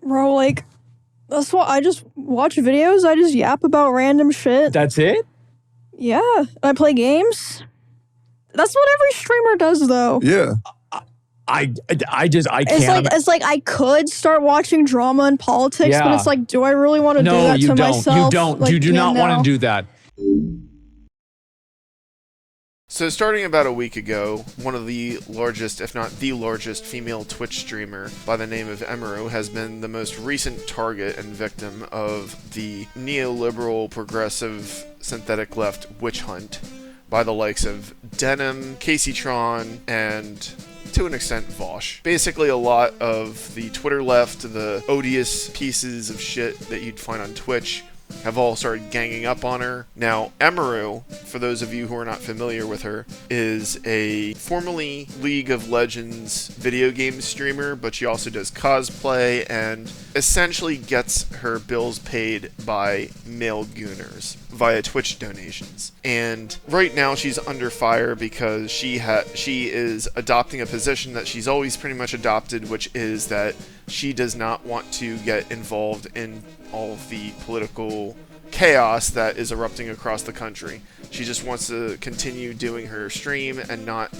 Bro, like, that's what I just watch videos. I just yap about random shit. That's it? Yeah. I play games. That's what every streamer does, though. Yeah. I can't. It's like I could start watching drama and politics, Yeah. but it's like, do I really want to do that to myself? You don't. Like, You do not want to do that. So starting about a week ago, one of the largest, if not the largest, female Twitch streamer by the name of Emiru has been the most recent target and victim of the neoliberal, progressive, synthetic left witch hunt by the likes of Denim, Casey Tron, and to an extent, Vosh. Basically, a lot of the Twitter left, the odious pieces of shit that you'd find on Twitch, have all started ganging up on her. Now, Emiru, for those of you who are not familiar with her, is a formerly League of Legends video game streamer, but she also does cosplay and essentially gets her bills paid by male gooners via Twitch donations. And right now she's under fire because she is adopting a position that she's always pretty much adopted, which is that she does not want to get involved in all of the political chaos that is erupting across the country. She just wants to continue doing her stream and not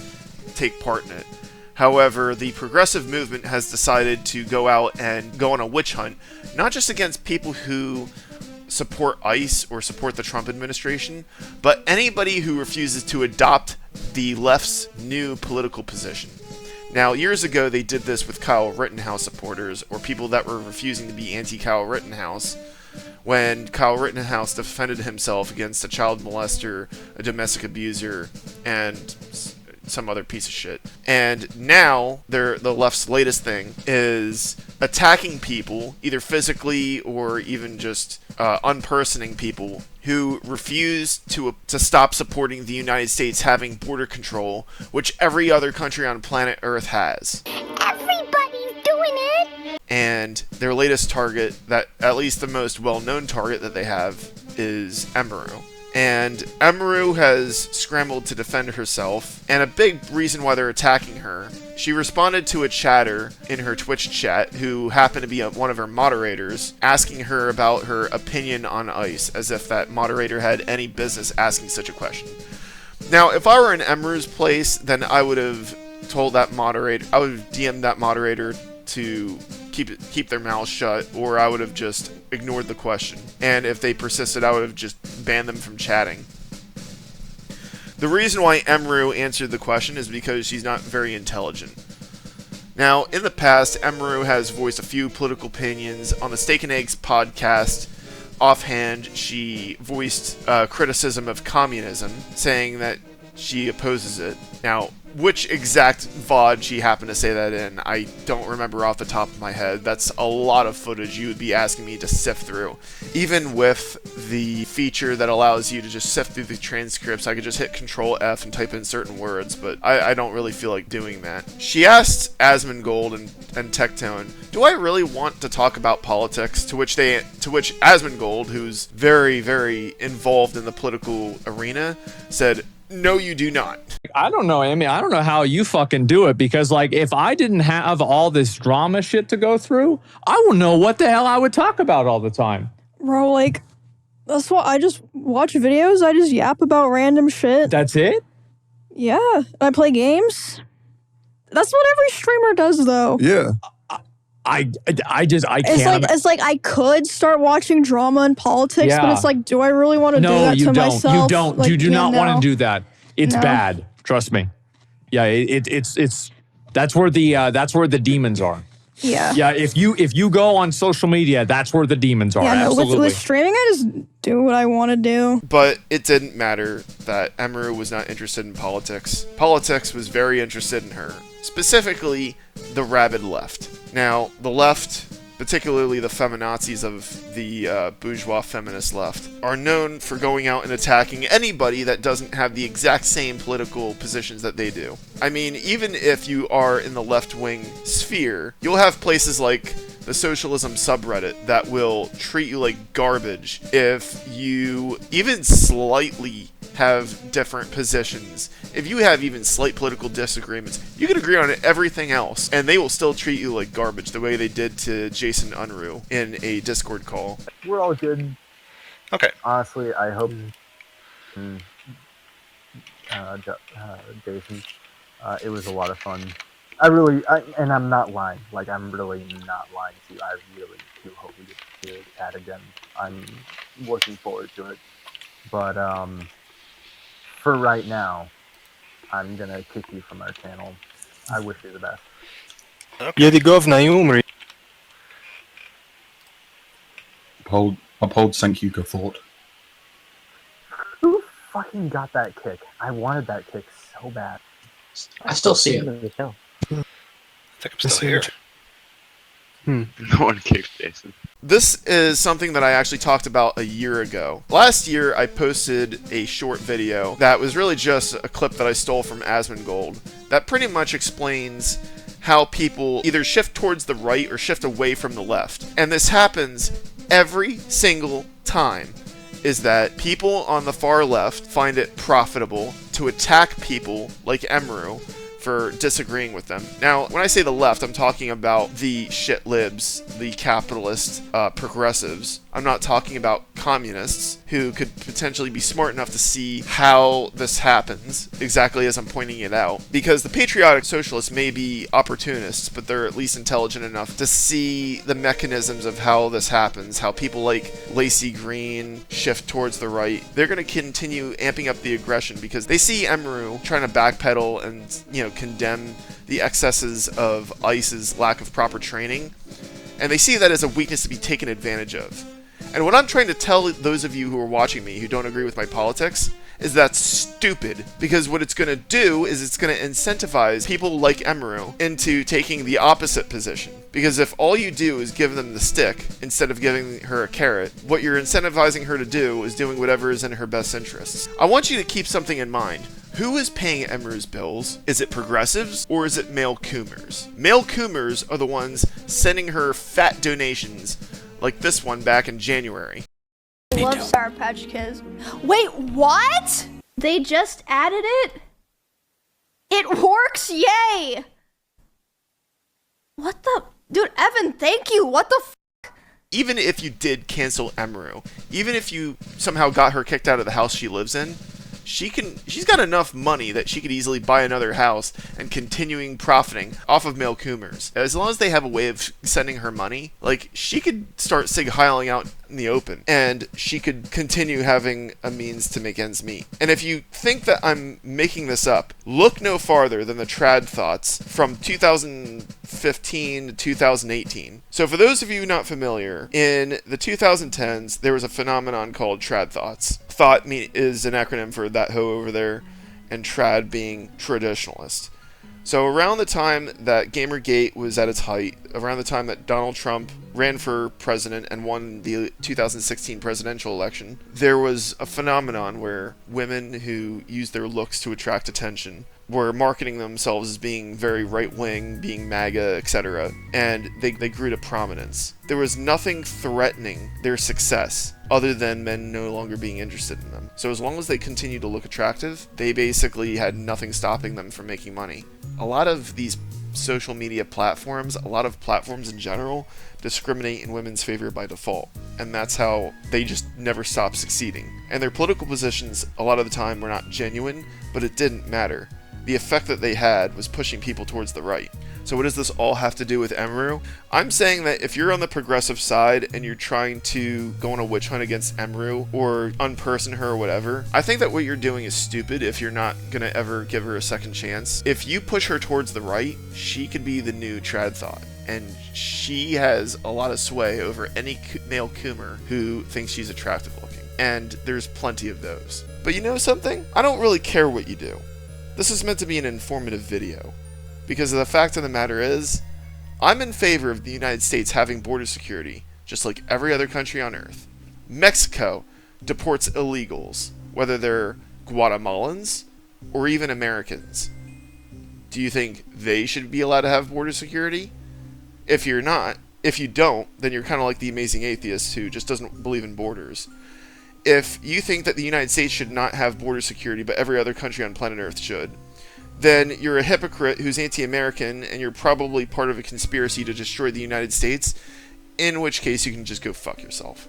take part in it. However, the progressive movement has decided to go out and go on a witch hunt, not just against people who support ICE or support the Trump administration, but anybody who refuses to adopt the left's new political position. Now, years ago, they did this with Kyle Rittenhouse supporters, or people that were refusing to be anti-Kyle Rittenhouse, when Kyle Rittenhouse defended himself against a child molester, a domestic abuser, and some other piece of shit. And now, the left's latest thing is attacking people, either physically or even just unpersoning people who refuse to stop supporting the United States having border control, which every other country on planet Earth has. Everybody's doing it! And their latest target, that at least the most well-known target that they have, is Emiru. And Emiru has scrambled to defend herself, and a big reason why they're attacking her, she responded to a chatter in her Twitch chat who happened to be one of her moderators, asking her about her opinion on ICE, as if that moderator had any business asking such a question. Now, if I were in Emiru's place, then I would have told that moderator, I would have DM'd that moderator to keep their mouths shut, or I would have just ignored the question. And if they persisted, I would have just banned them from chatting. The reason why Emiru answered the question is because she's not very intelligent. Now, in the past, Emiru has voiced a few political opinions. On the Steak and Eggs podcast, offhand, she voiced criticism of communism, saying that she opposes it. Now, which exact VOD she happened to say that in, I don't remember off the top of my head. That's a lot of footage you would be asking me to sift through. Even with the feature that allows you to just sift through the transcripts, I could just hit Control F and type in certain words, but I don't really feel like doing that. She asked Asmongold and Tectone, do I really want to talk about politics? To which Asmongold, who's very, very involved in the political arena, said, no, you do not. I don't know, Amy. I don't know how you fucking do it, because, like, if I didn't have all this drama shit to go through, I wouldn't know what the hell I would talk about all the time. Bro, like, that's what I just watch videos. I just yap about random shit. That's it? Yeah. I play games. That's what every streamer does, though. Yeah. I can't. It's like I could start watching drama and politics, Yeah. but it's like, do I really want to do that to myself? You don't. Like, You do not want to do that. It's No. bad. Trust me. Yeah, it's that's where the demons are. Yeah. Yeah, if you go on social media, that's where the demons are. Yeah, no, Absolutely. with streaming, I just do what I want to do. But it didn't matter that Emiru was not interested in politics. Politics was very interested in her. Specifically, the rabid left. Now, the left, particularly the feminazis of the bourgeois feminist left, are known for going out and attacking anybody that doesn't have the exact same political positions that they do. I mean, even if you are in the left-wing sphere, you'll have places like the socialism subreddit that will treat you like garbage if you even slightly have different positions, if you have even slight political disagreements, you can agree on everything else, and they will still treat you like garbage the way they did to Jason Unruh in a Discord call. We're all good. Okay. Honestly, I hope Jason, it was a lot of fun. And I'm not lying. Like, I'm really not lying to you. I really do hope we get to chat again. I'm looking forward to it. But for right now, I'm gonna kick you from our channel. I wish you the best. Okay. the governor, Umri. Uphold Senkyuka thought. Who fucking got that kick? I wanted that kick so bad. I still see it. I think I'm still here. No one kicked Jason. This is something that I actually talked about a year ago. Last year, I posted a short video that was really just a clip that I stole from Asmongold that pretty much explains how people either shift towards the right or shift away from the left. And this happens every single time, is that people on the far left find it profitable to attack people like Emiru for disagreeing with them. Now, when I say the left, I'm talking about the shit libs, the capitalist progressives. I'm not talking about communists who could potentially be smart enough to see how this happens, exactly as I'm pointing it out. Because the patriotic socialists may be opportunists, but they're at least intelligent enough to see the mechanisms of how this happens, how people like Lacey Green shift towards the right. They're going to continue amping up the aggression because they see Emiru trying to backpedal and, condemn the excesses of ICE's lack of proper training, and they see that as a weakness to be taken advantage of. And what I'm trying to tell those of you who are watching me who don't agree with my politics is that's stupid, because what it's going to do is it's going to incentivize people like Emiru into taking the opposite position. Because if all you do is give them the stick instead of giving her a carrot, what you're incentivizing her to do is doing whatever is in her best interests. I want you to keep something in mind. Who is paying Emiru's bills? Is it progressives or is it male coomers? Male coomers are the ones sending her fat donations like this one back in January. I love Sour Patch Kids. Wait, what? They just added it? It works, yay! What the? Dude, Evan, thank you. What the f? Even if you did cancel Emiru, even if you somehow got her kicked out of the house she lives in, she's got enough money that she could easily buy another house and continuing profiting off of male coomers. As long as they have a way of sending her money, like, she could start sig heiling out in the open, and she could continue having a means to make ends meet. And if you think that I'm making this up, look no farther than the trad thoughts from 2015 to 2018. So for those of you not familiar, in the 2010s, there was a phenomenon called trad thoughts. Thought is an acronym for that hoe over there, and trad being traditionalist. So around the time that Gamergate was at its height, around the time that Donald Trump ran for president and won the 2016 presidential election, there was a phenomenon where women who used their looks to attract attention were marketing themselves as being very right-wing, being MAGA, etc., and they grew to prominence. There was nothing threatening their success other than men no longer being interested in them. So as long as they continued to look attractive, they basically had nothing stopping them from making money. A lot of these social media platforms, a lot of platforms in general, discriminate in women's favor by default, and that's how they just never stop succeeding. And their political positions a lot of the time were not genuine, but it didn't matter. The effect that they had was pushing people towards the right. So what does this all have to do with Emiru? I'm saying that if you're on the progressive side and you're trying to go on a witch hunt against Emiru or unperson her or whatever, I think that what you're doing is stupid if you're not gonna ever give her a second chance. If you push her towards the right, she could be the new trad thought. And she has a lot of sway over any male coomer who thinks she's attractive looking. And there's plenty of those. But you know something? I don't really care what you do. This is meant to be an informative video, because the fact of the matter is, I'm in favor of the United States having border security, just like every other country on Earth. Mexico deports illegals, whether they're Guatemalans or even Americans. Do you think they should be allowed to have border security? If you don't, then you're kind of like the amazing atheist who just doesn't believe in borders. if you think that the United States should not have border security, but every other country on planet Earth should, then you're a hypocrite who's anti-American, and you're probably part of a conspiracy to destroy the United States, in which case you can just go fuck yourself.